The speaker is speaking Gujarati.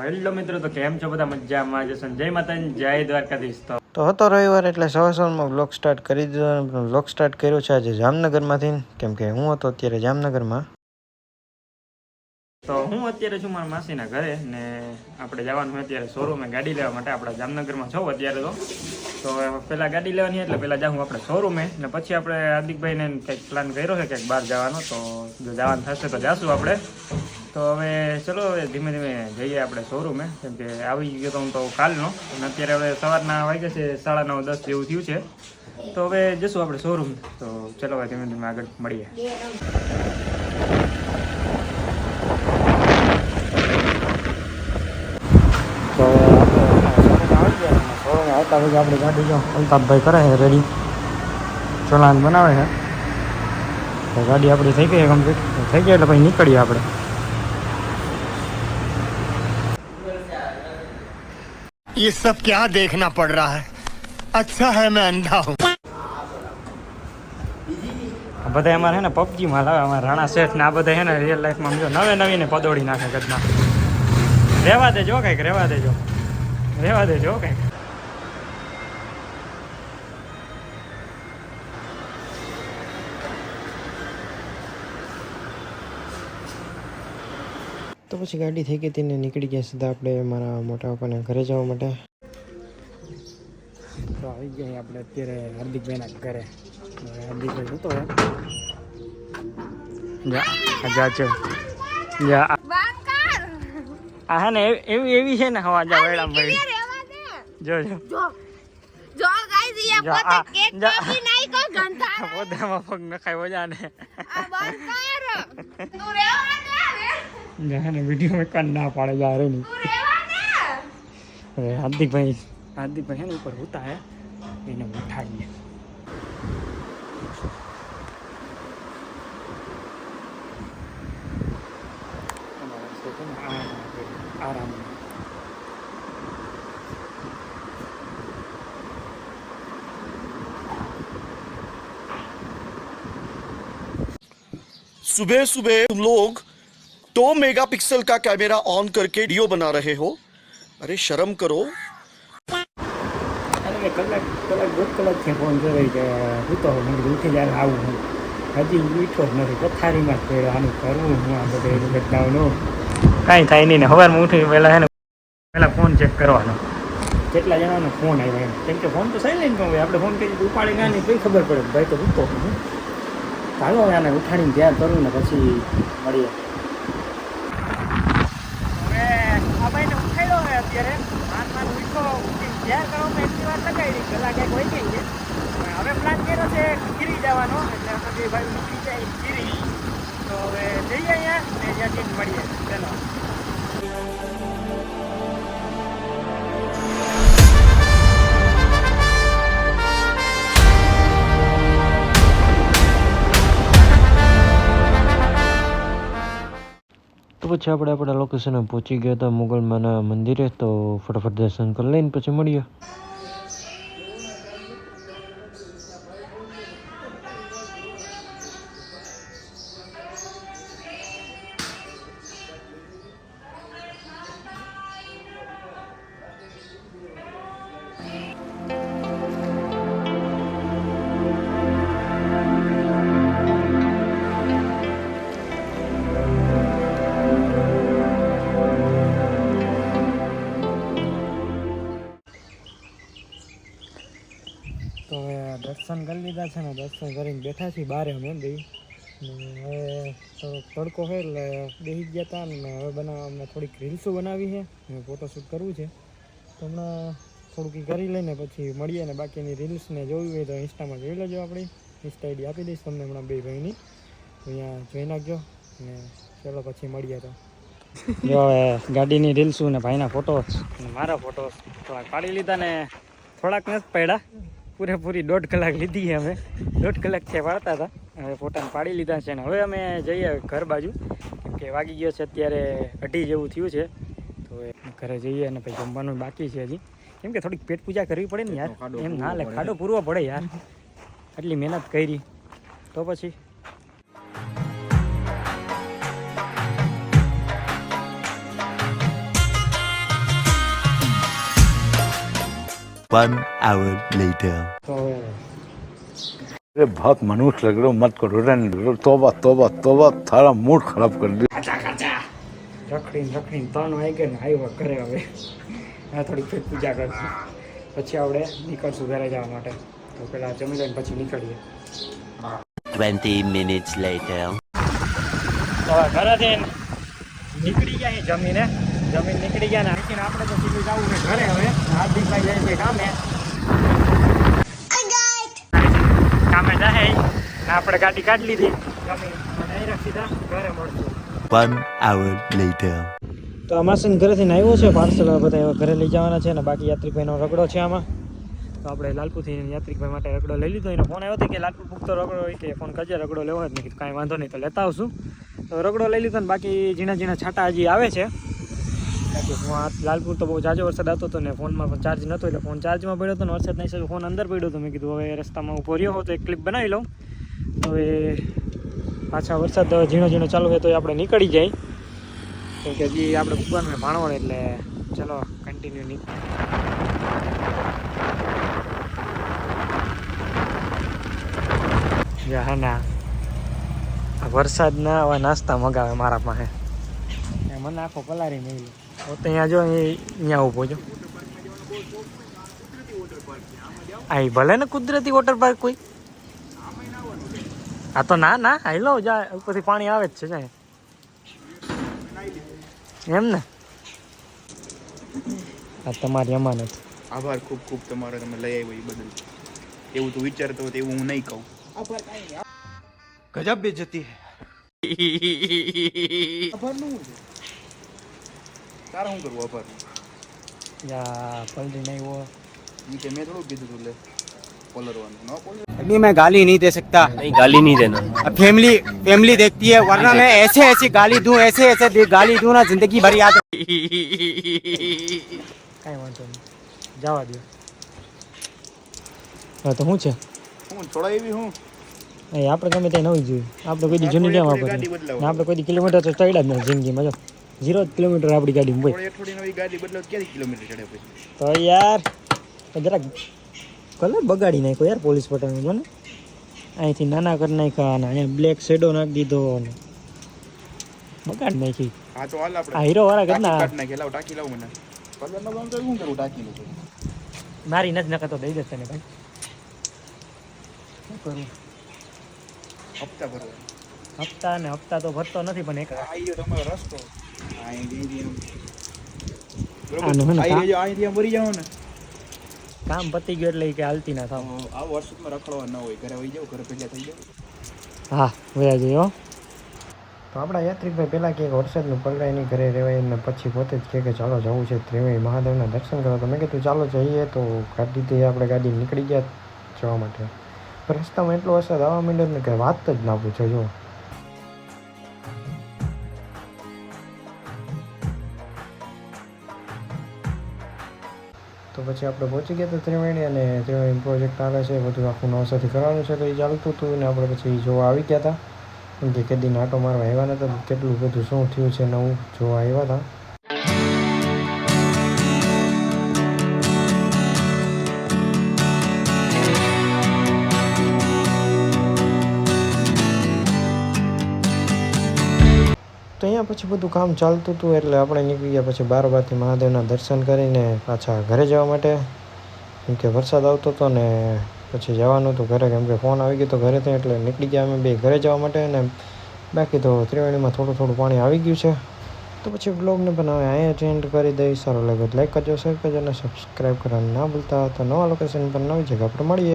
હેલો મિત્રો, તો કેમ છો બધા? મજામાં જશો? જય માતાજી, જય દ્વારકાધીશ. તો હતો રવિવાર એટલે સવારમાં બ્લોગ સ્ટાર્ટ કરી દીધો અને બ્લોગ સ્ટાર્ટ કર્યો છે આજે જામનગરમાંથી, કેમ કે હું હતો અત્યારે જામનગરમાં. તો હું અત્યારે છું મારા માસીના ઘરે ને આપણે જવાનું હોય અત્યારે શોરૂમે ગાડી લેવા માટે. આપણે જામનગરમાં છો અત્યારે તો પહેલાં ગાડી લેવાની એટલે પહેલાં જાઉં આપણે શોરૂમે ને પછી આપણે હાર્દિકભાઈને કંઈક પ્લાન કર્યો છે કંઈક બહાર જવાનો, તો જો જવાનું થશે તો જાશું આપણે. તો હવે ચલો હવે ધીમે ધીમે જઈએ આપણે શોરૂમે, કેમ કે આવી ગયો તો હું તો કાલનો અને અત્યારે હવે સવારના વાગ્યા છે 9:30-10 જેવું થયું છે. તો હવે જશું આપણે શોરૂમ. તો ચલો હવે ધીમે ધીમે આગળ મળીએ. તો આવતા પછી આપણી ગાડી જો અલ્તાફભાઈ કરે છે રેડી, ચલાન બનાવે છે. તો ગાડી આપણી થઈ ગઈ કમ્પ્લીટ, થઈ ગઈ એટલે પછી નીકળીએ આપણે. ये सब क्या देखना पड़ रहा है? अच्छा है मैं अंधा हूँ. બધા અમારે છે ને પબજીમાં લાવે, અમારા રાણા શેઠ ને આ બધા છે ને રિયલ લાઈફમાં સમજો નવી ને પદોડી નાખે કદના. રહેવા દેજો કંઈક, રહેવા દેજો કંઈક. તો પછી ગાડી થઈ ગઈ તેને નીકળી ગયા સીધા આપણે મારા મોટા પપ્પાના ઘરે જવા માટે. તો આવી ગયા આપણે અત્યારે હાર્દિકભાઈના ઘરે. હાર્દિકભાઈ શું તો આ હે ને એવી છે ને હવા જા વેળા મળી. જો પોતામાં પગ નખાય વજા ને વિડીયો में कान ना पाड़े जा रहे नहीं. हार्दिकभाई है ना ऊपर होता है, इन्हें उठाइए. आराम सुबह सुबह तुम लोग 2 मेगापिक्सल का कैमरा ऑन करके वीडियो बना रहे हो. अरे शर्म करो. કલાક 2 કલાક છે ફોન જોઈ કે હું તો ઉઠી જાય આવું હું હજી ઉઠો જ નથી, પથારીમાં જ પડ્યો. આનું કરવું હું આ બધું ઘટનાઓનું કાંઈ થાય નહીં ને. સવારમાં ઉઠી પહેલાં છે ને પહેલાં ફોન ચેક કરવાનો કેટલા જણાનો ફોન આવ્યો એમ, કેમ કે ફોન તો સાયલેન્ટ હોય. આપણે ફોન કરી ઉપાડી ના નહીં કંઈ ખબર પડે ભાઈ તો ઉઠતો હું. ચાલો હવે આને ઉઠાડીને તૈયાર કરું ને પછી મળીએ. આ ભાઈને ઉઠાડ્યો હોય અત્યારે હાથમાં ઉઠો તૈયાર કરવામાં એટલી વાર લગાવી કલાક એક હોય ગઈ છે. હવે પ્લાન કર્યો છે ગીરી જવાનો, એટલે પછી ભાઈ નીકળી જાય ગીરી. તો હવે જઈએ અહીંયા ને ત્યાંથી મળીએ. ચલો તો પછી આપણે આપણા લોકેશને પહોંચી ગયા હતા મુગલમાના મંદિરે. તો ફટાફટ દર્શન કરી લઈને પછી મળીએ. તો હવે દર્શન કરી લીધા છે ને, દર્શન કરીને બેઠા છીએ બહાર અમે બે. ને હવે થોડોક તડકો છે એટલે બેસી ગયા હતા ને હવે અમને થોડીક રીલ્સો બનાવી છે ને ફોટોશૂટ કરવું છે. તો હમણાં થોડુંક કરી લઈને પછી મળીએ. ને બાકીની રીલ્સને જોવી હોય તો ઇન્સ્ટામાં જોઈ લેજો. આપણી ઇન્સ્ટા આઈડી આપી દઈશ તમને હમણાં બે ભાઈની, તો અહીંયા જોઈ નાખજો ને ચલો પછી મળીએ. તો જો હવે ગાડીની રીલ્સું ને ભાઈના ફોટોસ ને મારા ફોટોસ થોડાક પાડી લીધા ને થોડાક નથી પડ્યા. પૂરેપૂરી 1.5 કલાક લીધી અમે, 1.5 કલાક છે પાડતા હતા. હવે ફોટાને પાડી લીધા છે ને હવે અમે જઈએ ઘર બાજુ, કેમ કે વાગી ગયો છે અત્યારે 2:30 જેવું થયું છે. તો ઘરે જઈએ અને પછી જમવાનું બાકી છે હજી, કેમ કે થોડીક પેટ પૂજા કરવી પડે ને યાર. એમ ના લે, ખાડો પૂરવો પડે યાર, આટલી મહેનત કરી તો પછી. 1 hour later. તો હવે अरे बहुत मनुष्य लग रहे हो मत करो रहने तोबा तोबा तोबा थारा मूड खराब कर दिया રખડીને 3 વાગે ને આવ્યો ઘરે. હવે આ થોડીક ફેર પૂજા કરશું, પછી આપણે નીકળશું ઘરે જવા માટે. તો પેલા જમી લઈને પછી નીકળીએ. 20 minutes later. તો હવે ઘરેથી નીકળી ગયા જમીને નીકળી ગયા ને અહીંથી આપણે તો સીધું જવું છે ઘરે. હવે હાર્દિકભાઈ જાય છે કામે જાય ને આપણે ગાડી કાઢી લીધી ડાયરેક્ટ સીધા ઘરે મળશું. 1 hour later. તો અમાસન ઘરેથી આવ્યો છે પાર્સલ બધા ઘરે લઈ જવાના છે ને બાકી યાત્રિકભાઈનો રગડો છે આમાં. તો આપણે લાલપુરથી યાત્રિકભાઈ માટે રગડો લઈ લીધો. એનો ફોન આવ્યો હતો કે લાલપુર પૂગતો રગડો હોય કે ફોન કરજે, રગડો લેવો હોય. મેં કીધું કાંઈ વાંધો નહીં, તો લેતા આવશું. તો રગડો લઈ લીધો ને બાકી ઝીણા છાંટા હજી આવે છે. બાકી હું આ લાલપુર તો બહુ જાજો વરસાદ આવતો હતો ને ફોનમાં પણ ચાર્જ નહોતો, એટલે ફોન ચાર્જમાં પડ્યો હતો ને વરસાદ નહીં સારું ફોન અંદર પડ્યો હતો. મેં કીધું હવે રસ્તામાં ઊભો રહ્યો તો એક ક્લિપ બનાવી લઉં. હવે પાછા વરસાદ ઝીણો ચાલુ હોય તો આપણે નીકળી જાય, કેમ કે હજી આપણે ભગવાનને ભાણવડ. એટલે ચલો કન્ટિન્યુ હા ના વરસાદના આવા નાસ્તા મગાવે મારા પાસે. મને આખો પલારી નહીં લે તો અહીંયા જો અહીંયા ઊભો છો. આ ભલે ને કુદરતી વોટર પાર્ક કોઈ. આ તો ના હાઈ લો જા ઉપરથી પાણી આવે જ છે જાય એમ ને. આ તમારી અમાનત. આભાર ખૂબ ખૂબ તમારો, તમે લઈ આવ્યો એ બદલ. એવું તું વિચારતો હોય એવું હું નહીં કહું. गजब बेइज्जती है તારે શું કરવું આભાર? યા પલટી નહીં હો. મેં થોડું કીધું તું લે પોલરવાનું ન પોલર. अभी मैं गाली नहीं दे सकता, नहीं गाली नहीं देना. फैमिली देखती है, वरना मैं ऐसे गाली दूं, ऐसे गाली दूं ना जिंदगी भर याद. કાંઈ વાંધો નહીં, જવા દો. હા તો શું છે હું છોડાવી હું આપણે ગમે તે નવી જોયું. આપણે કોઈ દી જૂની કેમ વાપરીએ, આપણે કોઈ દી કિલોમીટર તો ચડ્યા જ નથી જિંદગીમાં. જો 0 કિલોમીટર આપણી ગાડી ભાઈ. થોડી નવી ગાડી બદલો ક્યાંથી કિલોમીટર ચડે પછી? તો યાર જરાક કલર બગાડી નાખ્યો યાર પોલીસ પટેલનો. મને અહીંથી નાના કરી નાખ્યા અને અહીંયા બ્લેક શેડો નાખી દીધો ને બગાડી નાખી. હા તો હાલ આપણે આ હીરો વાળા ઘરના કાટ નાખે. લાવ ટાંકી લાવ મને. કલર નો બંધ શું કરું ટાંકીનું? મારી નથી નકર તો દઈ દેશે ને ભાઈ. શું કરું? હપ્તા ભરવા. હપ્તા તો ભરતો નથી પણ એક આયો તમારો રસ્તો. અહીંથી એમ આનું હે ને અહીંથી મરી જાવ ને. કામ પતી ગયું એટલે કે હાલતી ના થાવ. આ વર્ષમાં રખડવા ન હોય, ઘરે વહી જાવ, ઘરે ભેગા થઈ જાવ. હા વયા જઈએ હો. તો આપણા યાત્રિકભાઈ પહેલાં કે વરસાદનું પલરાય નહીં ઘરે રહેવાય ને પછી પોતે જ કહે કે ચાલો જવું છે ત્રિવેણી મહાદેવના દર્શન કરવા. તો મેં કીધું ચાલો જઈએ. તો ગાડીથી આપણે ગાડી નીકળી ગયા જવા માટે. રસ્તામાં એટલો વરસાદ આવવા માંડ્યો ને કે વાત જ ના પૂછો. જો તો પછી આપણે પહોંચી ગયા તો ત્રિવેણી, અને ત્રિવેણી પ્રોજેક્ટ આવે છે બધું આખું નવસાથી કરવાનું છે. તો એ ચાલતું હતું ને આપણે પછી જોવા આવી ગયા હતા, કેમ કે કેદીને આટો મારવા આવ્યા નતા. કેટલું બધું શું થયું છે નવું જોવા આવ્યા હતા. તો અહીંયા પછી બધું કામ ચાલતું હતું એટલે આપણે નીકળી ગયા પછી બારોબારથી મહાદેવના દર્શન કરીને પાછા ઘરે જવા માટે, કેમ કે વરસાદ આવતો હતો ને પછી જવાનું હતું ઘરે, કેમ કે ફોન આવી ગયો તો ઘરેથી. એટલે નીકળી ગયા અમે બે ઘરે જવા માટે. અને બાકી તો ત્રિવેણીમાં થોડું પાણી આવી ગયું છે. તો પછી બ્લોગને પણ હવે અહીંયા એન્ડ કરી દઈ. સારો લાગે લાઈક કરજો, શેર કરજો અને સબસ્ક્રાઈબ કરવાનું ના ભૂલતા. તો નવા લોકેશન પર નવી જગ્યા પર મળીએ.